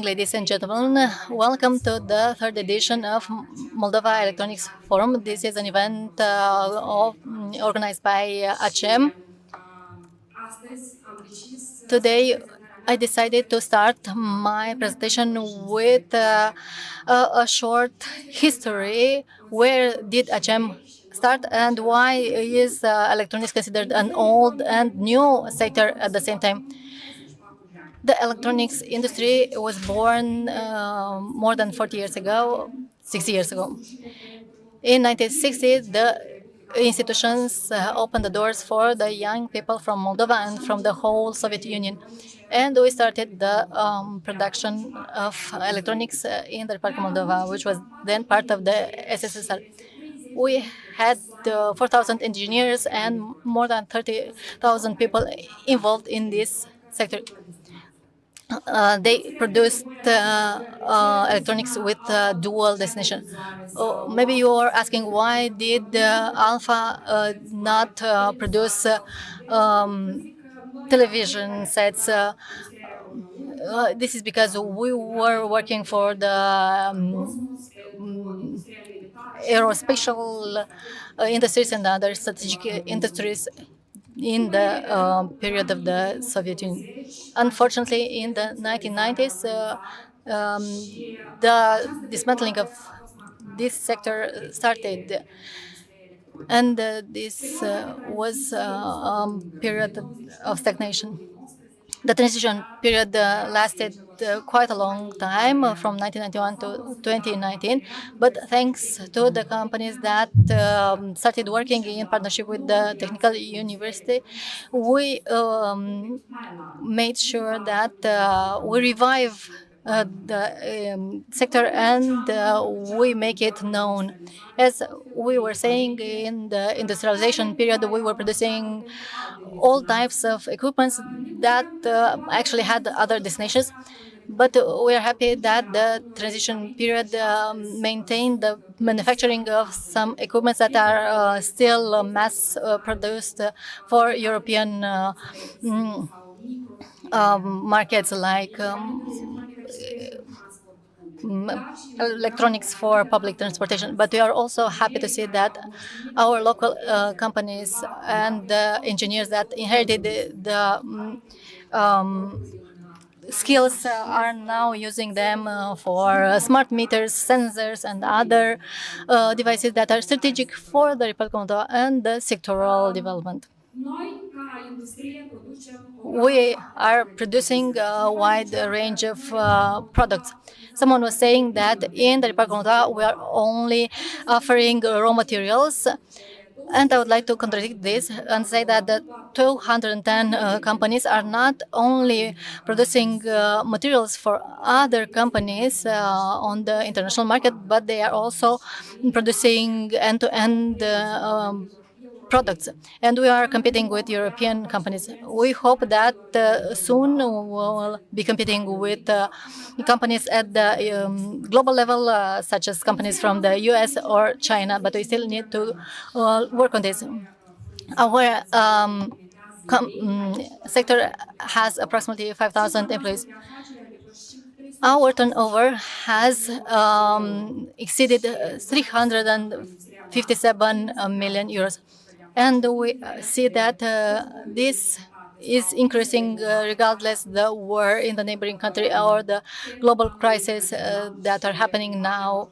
ladies and gentlemen. Welcome to the third edition of Moldova Electronics Forum. This is an event organized by ACEM. Today, I decided to start my presentation with a short history. Where did ACEM start and why is electronics considered an old and new sector at the same time? The electronics industry was born more than 40 years ago, 60 years ago. In 1960, the institutions opened the doors for the young people from Moldova and from the whole Soviet Union. And we started the production of electronics in the Republic of Moldova, which was then part of the SSSR. We had 4,000 engineers and more than 30,000 people involved in this sector. They produced electronics with dual destination. Maybe you are asking why did Alpha not produce television sets? This is because we were working for the aerospatial industries and other strategic industries in the period of the Soviet Union. Unfortunately, in the 1990s, the dismantling of this sector started, and this was a period of stagnation. The transition period lasted quite a long time, from 1991 to 2019. But thanks to the companies that started working in partnership with the technical university, we made sure that we revive the sector and we make it known. As we were saying, in the industrialization period, we were producing all types of equipments that actually had other destinations. But we are happy that the transition period maintained the manufacturing of some equipments that are still mass produced for European markets, like electronics for public transportation. But we are also happy to see that our local companies and the engineers that inherited the skills are now using them for smart meters, sensors, and other devices that are strategic for the Republic of Moldova and the sectoral development. We are producing a wide range of products. Someone was saying that in the Republic of Moldova we are only offering raw materials. And I would like to contradict this and say that the 210 companies are not only producing materials for other companies on the international market, but they are also producing end-to-end products. And we are competing with European companies. We hope that soon we will be competing with companies at the global level, such as companies from the US or China, but we still need to work on this. Our sector has approximately 5,000 employees. Our turnover has exceeded 357 million euros. And we see that this is increasing regardless the war in the neighboring country or the global crisis that are happening now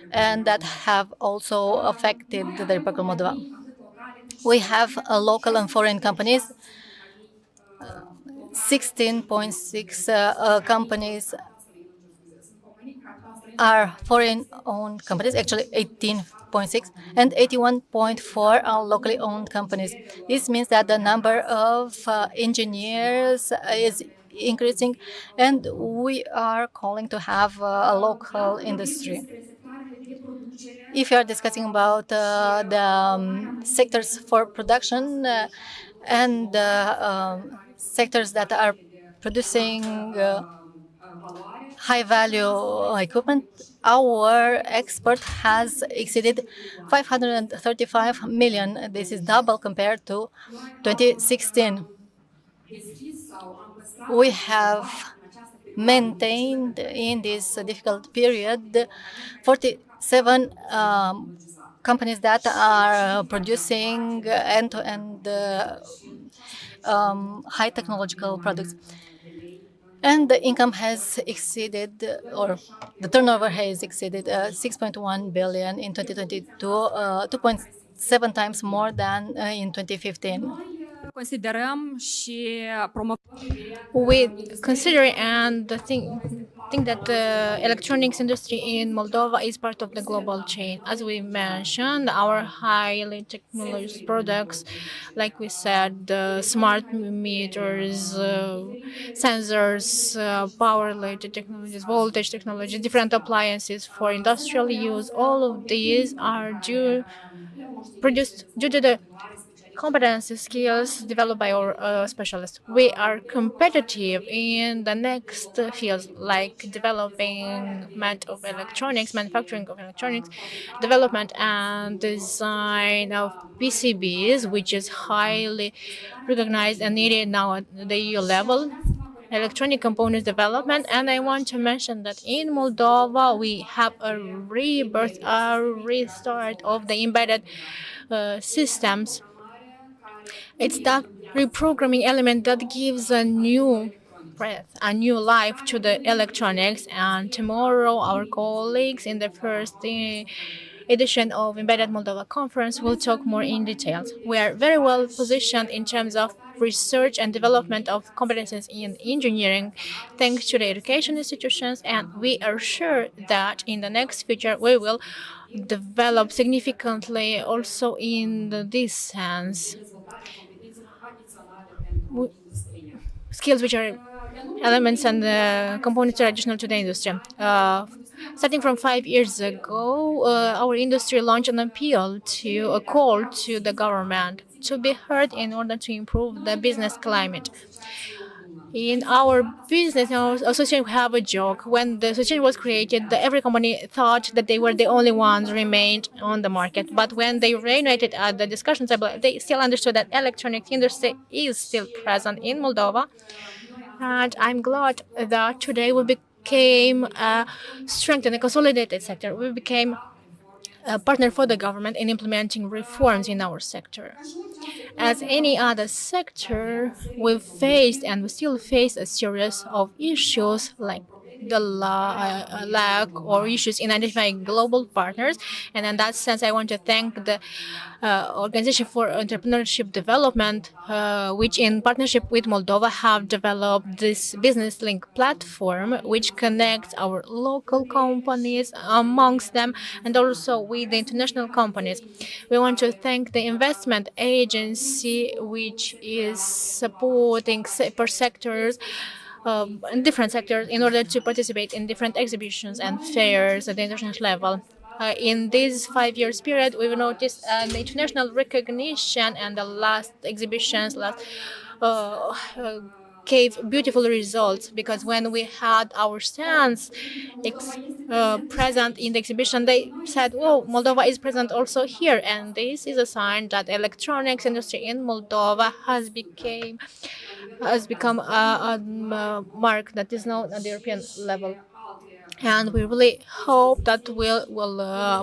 and that have also affected the Republic of Moldova. We have local and foreign companies. 16.6 companies are foreign-owned companies, actually 18.6, and 81.4 are locally owned companies. This means that the number of engineers is increasing, and we are calling to have a local industry. If you are discussing about the sectors for production and sectors that are producing high-value equipment, our export has exceeded 535 million. This is double compared to 2016. We have maintained in this difficult period 47 companies that are producing end-to-end high technological products. And the income has exceeded, or the turnover has exceeded 6.1 billion in 2022, 2.7 times more than in 2015. Considerăm și We consider and think that the electronics industry in Moldova is part of the global chain. As we mentioned, our highly technological products, like we said, smart meters, sensors, power-related technologies, voltage technology, different appliances for industrial use, all of these are produced due to the competency skills developed by our specialists. We are competitive in the next fields like development of electronics, manufacturing of electronics, development and design of PCBs, which is highly recognized and needed now at the EU level, electronic components development. And I want to mention that in Moldova, we have a rebirth, a restart of the embedded systems. It's that reprogramming element that gives a new breath, a new life to the electronics. And tomorrow, our colleagues in the first edition of Embedded Moldova Conference will talk more in details. We are very well positioned in terms of research and development of competences in engineering, thanks to the education institutions, and we are sure that in the next future we will develop significantly also in this sense. Skills which are elements and components traditional to the industry. Starting from 5 years ago, our industry launched an appeal to a call to the government to be heard in order to improve the business climate. In our business, in our association, we have a joke. When the association was created, every company thought that they were the only ones remained on the market. But when they reunited at the discussion table, they still understood that electronics industry is still present in Moldova. And I'm glad that today we became a strengthened and consolidated sector. We became a partner for the government in implementing reforms in our sector. As any other sector, we've faced and we still face a series of issues like the lack or issues in identifying global partners. And in that sense, I want to thank the Organization for Entrepreneurship Development, which in partnership with Moldova have developed this business link platform, which connects our local companies amongst them and also with the international companies. We want to thank the investment agency, which is supporting per sectors in different sectors in order to participate in different exhibitions and fairs at the international level. In this 5 years period, we've noticed an international recognition, and the last exhibitions gave beautiful results, because when we had our stands present in the exhibition, they said, "Oh, Moldova is present also here," and this is a sign that electronics industry in Moldova has become a mark that is known at the European level. And we really hope that we'll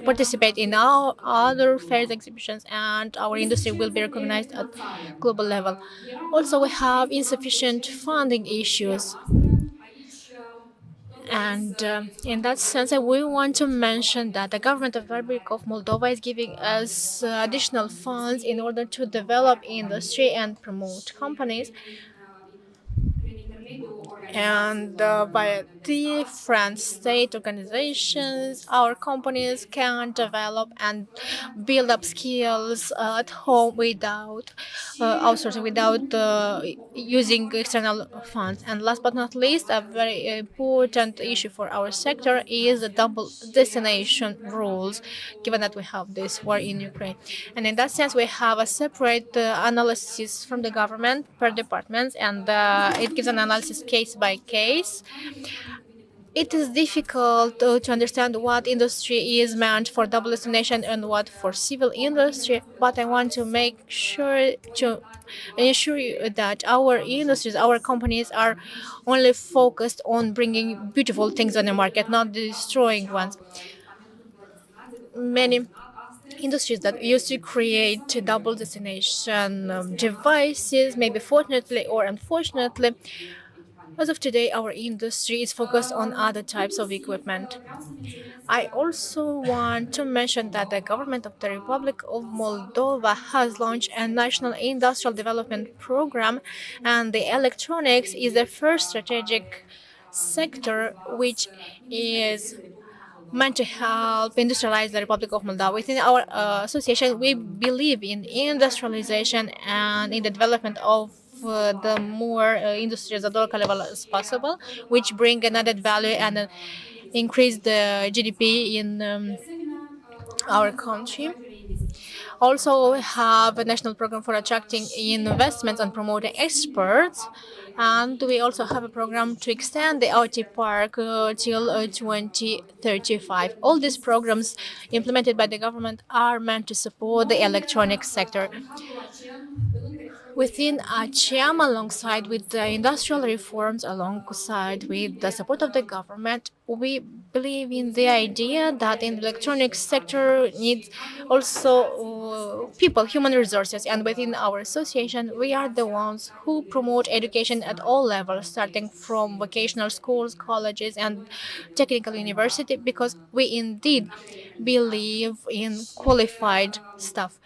participate in our other fairs, exhibitions, and our industry will be recognized at global level. Also, we have insufficient funding issues. And in that sense, we want to mention that the government of the Republic of Moldova is giving us additional funds in order to develop industry and promote companies. And by different state organizations, our companies can develop and build up skills at home without outsourcing, without using external funds. And last but not least, a very important issue for our sector is the double destination rules, given that we have this war in Ukraine. And in that sense, we have a separate analysis from the government per departments, and it gives an analysis case by case. it is difficult to understand what industry is meant for double destination and what for civil industry, but I want to make sure to ensure you that our industries, our companies are only focused on bringing beautiful things on the market, not destroying ones. Many industries that used to create double destination devices, maybe fortunately or unfortunately, as of today, our industry is focused on other types of equipment. I also want to mention that the government of the Republic of Moldova has launched a national industrial development program, and the electronics is the first strategic sector which is meant to help industrialize the Republic of Moldova. Within our association, we believe in industrialization and in the development of the more industries at local level as possible, which bring an added value and increase the GDP in our country. Also, we have a national program for attracting investments and promoting exports. And we also have a program to extend the IT park till 2035. All these programs implemented by the government are meant to support the electronics sector. Within ACEM, alongside with the industrial reforms, alongside with the support of the government, we believe in the idea that in the electronics sector needs also people, human resources, and within our association, we are the ones who promote education at all levels, starting from vocational schools, colleges, and technical university, because we indeed believe in qualified staff.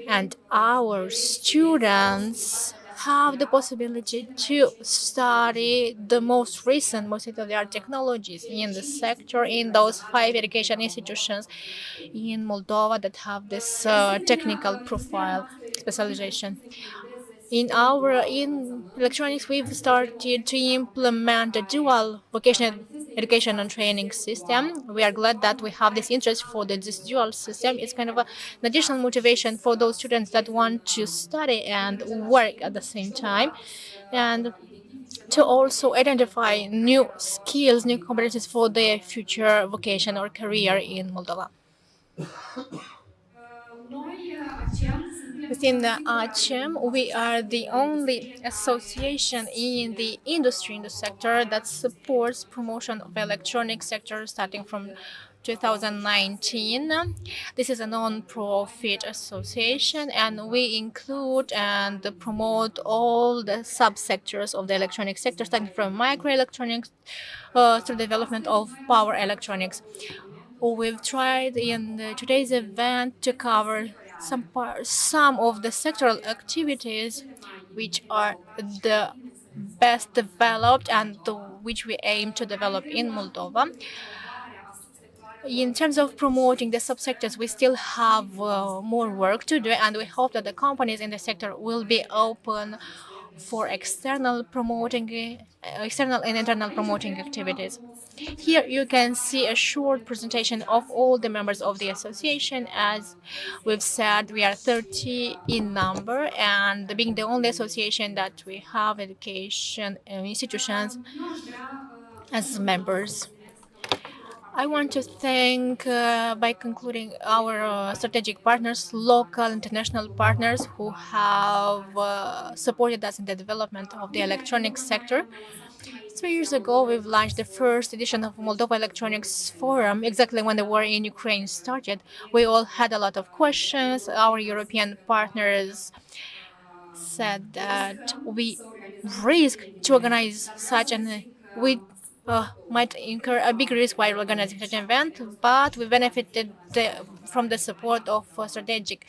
And our students have the possibility to study the most recent, most state-of-the-art technologies in the sector in those 5 education institutions in Moldova that have this technical profile specialization. In electronics, we've started to implement a dual vocational education and training system. We are glad that we have this interest for this dual system. It's kind of an additional motivation for those students that want to study and work at the same time, and to also identify new skills, new competencies for their future vocation or career in Moldova. Within the ACEM, we are the only association in the sector that supports promotion of electronic sector starting from 2019. This is a non-profit association, and we include and promote all the subsectors of the electronic sector, starting from microelectronics to the development of power electronics. We've tried in today's event to cover some of the sectoral activities which are the best developed and which we aim to develop in Moldova. In terms of promoting the subsectors, we still have more work to do, and we hope that the companies in the sector will be open for external and internal promoting activities. Here you can see a short presentation of all the members of the association. As we've said, we are 30 in number, and being the only association that we have education institutions as members. I want to thank, by concluding, our strategic partners, local, international partners who have supported us in the development of the electronics sector. 3 years ago, we've launched the first edition of Moldova Electronics Forum, exactly when the war in Ukraine started. We all had a lot of questions. Our European partners said that we risk to organize such an we might incur a big risk while organizing such an event, but we benefited from the support of strategic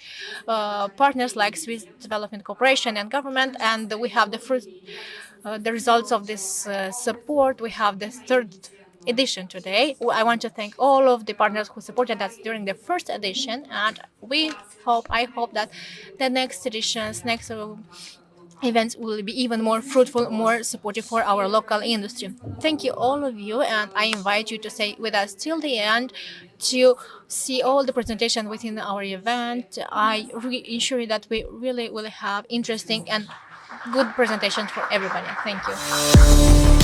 partners like Swiss Development Corporation and government, and we have the results of this support. We have the third edition today. I want to thank all of the partners who supported us during the first edition, and I hope that the next editions, next events will be even more fruitful, more supportive for our local industry. Thank you, all of you, and I invite you to stay with us till the end to see all the presentation within our event. I ensure that we really will have interesting and good presentations for everybody. Thank you.